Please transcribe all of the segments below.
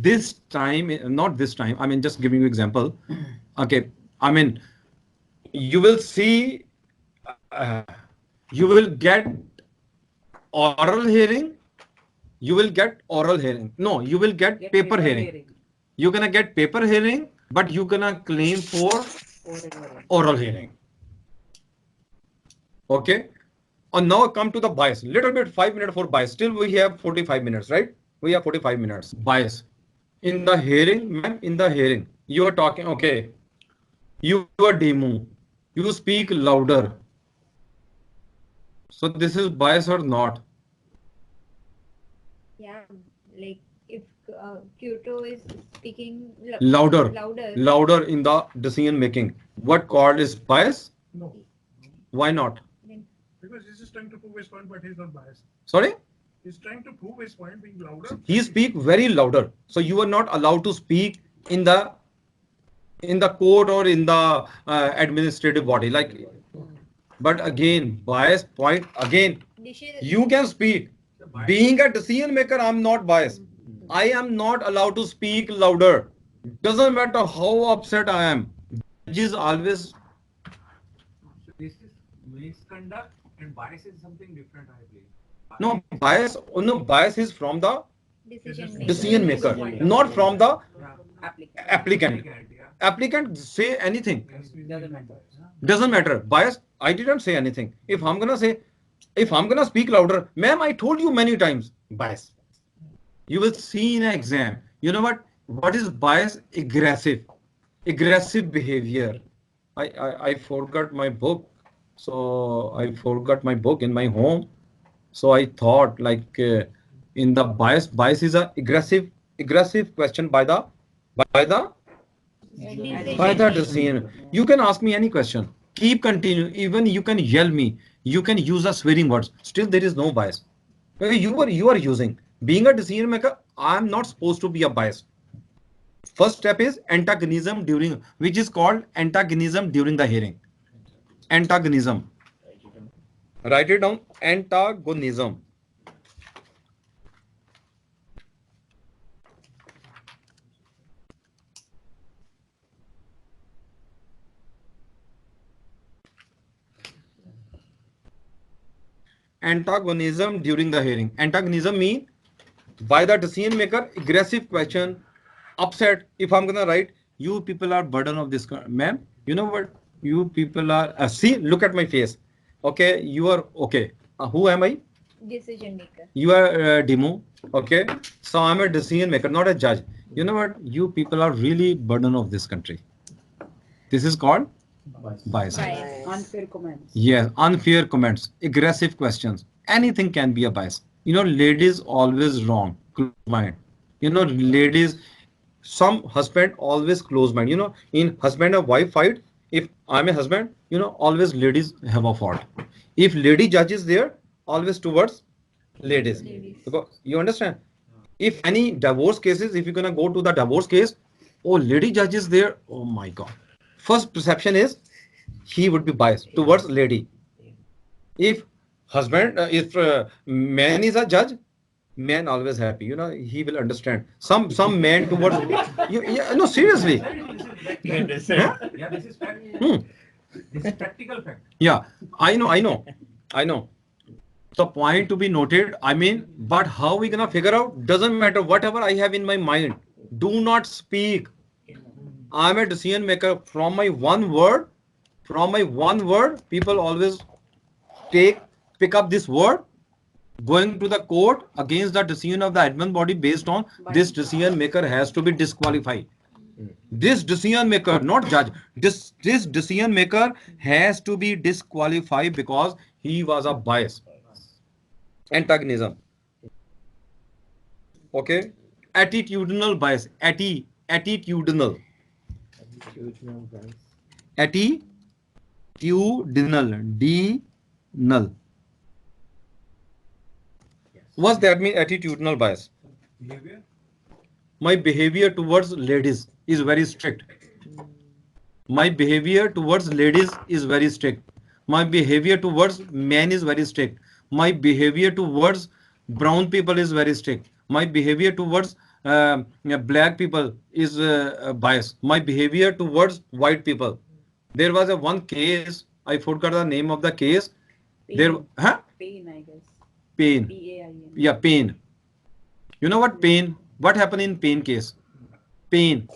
this time, not this time, I mean, just giving you example. Okay, I mean, you will see, you will get oral hearing, you will get oral hearing. No, you will get paper hearing. You're gonna get paper hearing, but you're gonna claim for oral hearing. Okay. And now come to the bias. Little bit 5 minutes for bias. Still we have 45 minutes, right? We have 45 minutes. Bias. In the hearing, ma'am, in the hearing, you are talking, okay. You are demo. You speak louder. So this is bias or not? Yeah, like if Kyoto is speaking louder in the decision making. What called is bias? No. Why not? Because he's just trying to prove his point, but he's not biased. Sorry? He's trying to prove his point being louder. He speak very louder. So you are not allowed to speak in the court or in the administrative body. Like, but again, bias point again. You can speak. Being a decision maker, I'm not biased. I am not allowed to speak louder. Doesn't matter how upset I am. Judge is always. So this is misconduct, and bias is something different, I believe. No, bias is from the decision decision maker, not from the applicant. Yeah. Applicant say anything. Doesn't matter. Doesn't matter. Bias, I didn't say anything. If I'm gonna speak louder, ma'am, I told you many times, bias. You will see in an exam. You know what? What is bias? Aggressive behavior. I forgot my book. So I forgot my book in my home. So I thought like in the bias is a aggressive question by the decision. You can ask me any question. Keep continue. Even you can yell me. You can use the swearing words. Still there is no bias. You are using. Being a decision maker, I am not supposed to be a bias. First step is antagonism during, which is called antagonism during the hearing. Antagonism. Write it down. Antagonism. Antagonism during the hearing. Antagonism means by the decision maker, aggressive question, upset. If I'm gonna write, you people are burden of this, ma'am. You know what? You people are. See, look at my face. Okay, you are okay. Who am I? Decision maker. You are demo. Okay, so I'm a decision maker, not a judge. You know what? You people are really burden of this country. This is called bias. Unfair comments. Yes, unfair comments, aggressive questions. Anything can be a bias. You know, ladies always wrong, close mind. You know, ladies, some husband always close mind. You know, in husband and wife fight, if I'm a husband, you know, always ladies have a fault. If lady judge is there, always towards ladies. Because you understand? If any divorce cases, if you're gonna go to the divorce case, oh, lady judge is there, oh my God. First perception is he would be biased towards lady. If husband, if man is a judge, man always happy. You know, he will understand. Some man towards you. Yeah, no, seriously. Yeah, this is fact. This is practical fact. Yeah, I know. The point to be noted. I mean, but how we gonna figure out? Doesn't matter. Whatever I have in my mind, do not speak. I'm a decision maker. From my one word, people always pick up this word, going to the court against the decision of the admin body based on this decision maker has to be disqualified. This decision maker, not judge, this decision maker has to be disqualified because he was a bias. Antagonism. Okay. Attitudinal bias. Attitudinal. Attitudinal. D-null. What's that mean? Attitudinal bias. Behavior. My behavior towards ladies is very strict. My behavior towards ladies is very strict. My behavior towards men is very strict. My behavior towards brown people is very strict. My behavior towards black people is biased. My behavior towards white people. There was a one case. I forgot the name of the case. There, huh? Pain, I guess. Pain. Pain. Yeah, pain. You know what pain? What happened in pain case? Pain.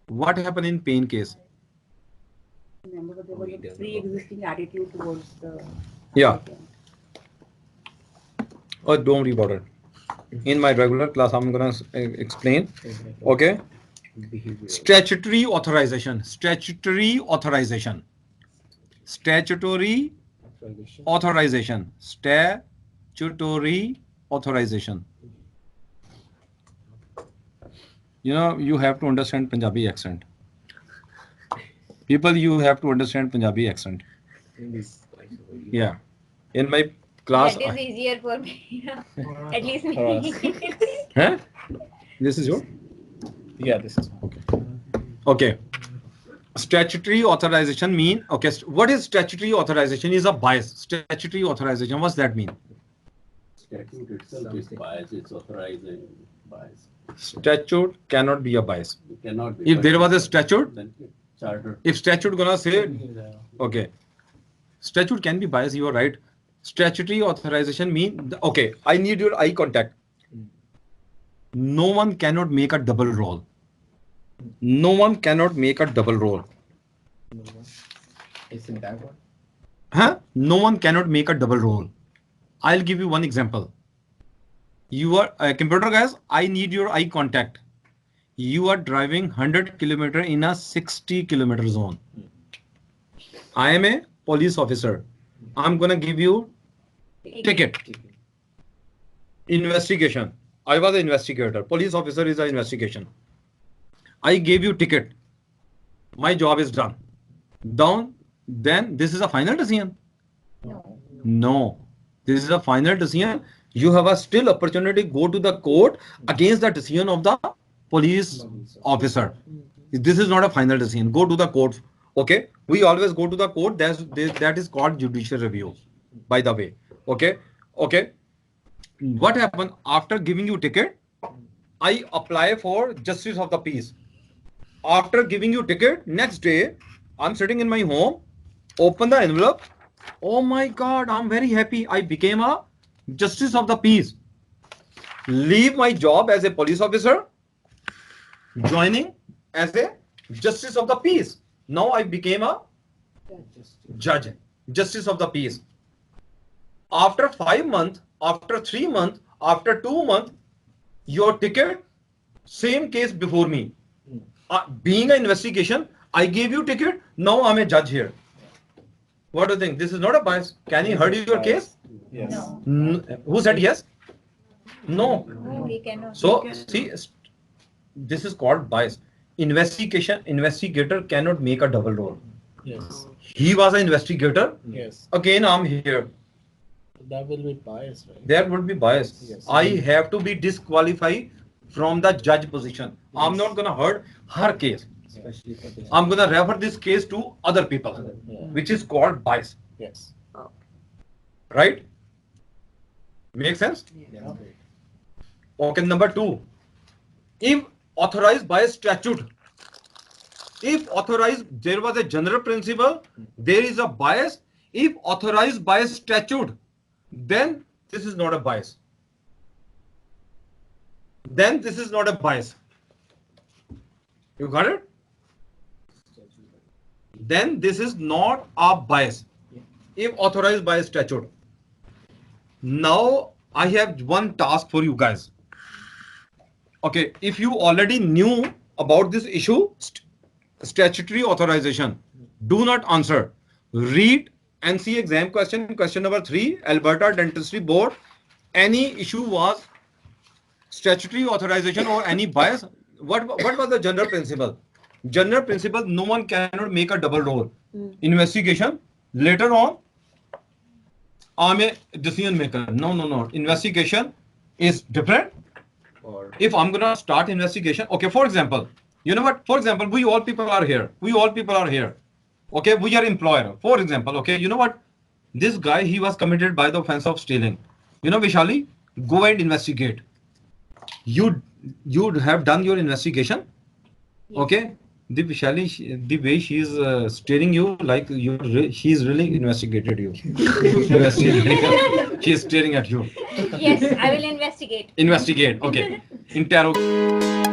What happened in pain case? Remember, but there was a pre-existing attitude towards the. Yeah. Oh, don't worry about it. In my regular class, I'm gonna explain. Okay. Statutory authorization. Statutory authorization. Statutory authorization. Statutory authorization. You know, you have to understand Punjabi accent. People, you have to understand Punjabi accent. Yeah. In my class. That is easier for me. At least me. Huh? This is your? Yeah, this is okay. Okay. Statutory authorization mean, okay, what is statutory authorization? Is a bias. Statutory authorization, what's that mean? Statute itself is bias, it's authorizing bias. Statute cannot be a bias. It cannot be. If there was a statute, then charter. if statute gonna say, okay, statute can be biased, you are right. Statutory authorization mean, okay, I need your eye contact. No one cannot make a double role. No one cannot make a double role. Isn't that one? Huh? No one cannot make a double role. I'll give you one example. You are computer guys, I need your eye contact. You are driving 100 kilometer in a 60 kilometer zone. I am a police officer. I'm gonna give you ticket. Investigation. I was an investigator. Police officer is an investigation. I gave you ticket. My job is done. Down. Then this is a final decision. No. No. This is a final decision. You have a still opportunity to go to the court against the decision of the police officer. This is not a final decision. Go to the court. Okay. We always go to the court. That is called judicial review. By the way. Okay. Okay. What happened after giving you ticket? I apply for justice of the peace. After giving you ticket, next day, I'm sitting in my home, open the envelope. Oh my God, I'm very happy. I became a justice of the peace. Leave my job as a police officer, joining as a justice of the peace. Now I became a judge, justice of the peace. After 5 months, after 3 months, after 2 months, your ticket, same case before me. Being an investigation, I gave you ticket. Now I'm a judge here. What do you think? This is not a bias. Can he heard your case? Yes. No. Who said yes? No. No, we cannot. So see, this is called bias. Investigator cannot make a double role. Yes. He was an investigator. Yes. Again, I'm here. That will be biased, right? There would be bias. Yes. I have to be disqualified from the judge position. I'm not gonna heard her case. Especially for this. I'm gonna refer this case to other people, Yeah. which is called bias. Yes. Right? Make sense? Yeah. Okay, number 2. If authorized by statute, there was a general principle, there is a bias. If authorized by statute, then this is not a bias. Then this is not a bias. You got it? Then this is not a bias. If authorized by statute. Now I have one task for you guys. Okay, if you already knew about this issue, statutory authorization, do not answer. Read NCA exam question number 3, Alberta Dentistry Board. Any issue was statutory authorization or any bias. What was the general principle? General principle, no one cannot make a double role. Investigation, later on, I'm a decision maker. No. Investigation is different. Or If I'm gonna start investigation, okay, for example, you know what? For example, we all people are here. Okay, we are employer. For example, okay, you know what? This guy, he was committed by the offense of stealing. You know, Vishali, go and investigate. You you have done your investigation. Yes. Okay. The the way she is staring you like she is really investigated you. She is staring at you. Yes, I will investigate. Investigate. Okay. Interrogate.